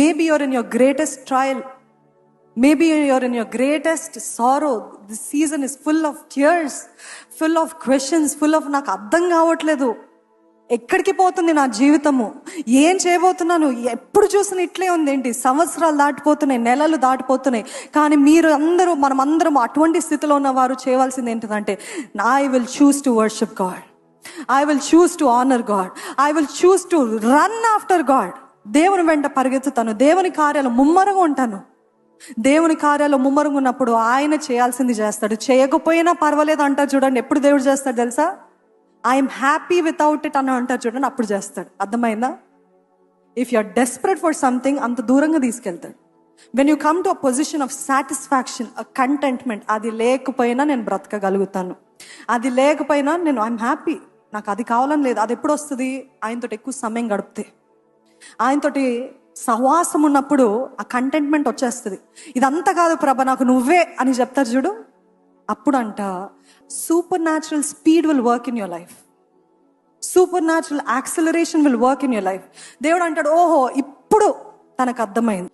Maybe you're in your greatest trial. Maybe you're in your greatest sorrow. This season is full of tears, full of questions, full of నాకు అర్థం కావట్లేదు, ఎక్కడికి పోతుంది నా జీవితము, ఏం చేయబోతున్నాను, ఎప్పుడు చూసిన ఇట్లే ఉంది ఏంటి, సంవత్సరాలు దాటిపోతున్నాయి, నెలలు దాటిపోతున్నాయి. కానీ మీరు అందరూ, మనమందరం అటువంటి స్థితిలో ఉన్నవారు చేయవలసింది ఏంటంటే, I will choose to worship God, I will choose to honour God, I will choose to run after God. దేవుని వెంట పరిగెత్తుతాను, దేవుని కార్యాలు ముమ్మరంగా ఉంటాను. దేవుని కార్యాలు ముమ్మరంగా ఉన్నప్పుడు ఆయన చేయాల్సింది చేస్తాడు. చేయకపోయినా పర్వాలేదు అంటారు చూడండి, ఎప్పుడు దేవుడు చేస్తాడు తెలుసా? ఐఎమ్ హ్యాపీ వితౌట్ ఇట్ అని అంటారు చూడండి, అప్పుడు చేస్తాడు. అర్థమైందా? If you are desperate for something, అంత దూరంగా తీసుకెళ్తాడు. When you come to a position of satisfaction, a contentment, అది లేకపోయినా నేను బ్రతకగలుగుతాను, అది లేకపోయినా నేను ఐఎమ్ హ్యాపీ, నాకు అది కావాలని లేదు. అది ఎప్పుడు వస్తుంది? ఆయనతోటి ఎక్కువ సమయం గడిపితే, ఆయనతోటి సహవాసం ఉన్నప్పుడు ఆ కంటెంట్మెంట్ వచ్చేస్తుంది. ఇదంతా కాదు ప్రభా నాకు నువ్వే అని చెప్తారు చూడు, అప్పుడు అంట super natural speed will work in your life, super natural acceleration will work in your life. దేవుడు అంటాడు, ఓహో ఇప్పుడు తనకు అర్థమైంది.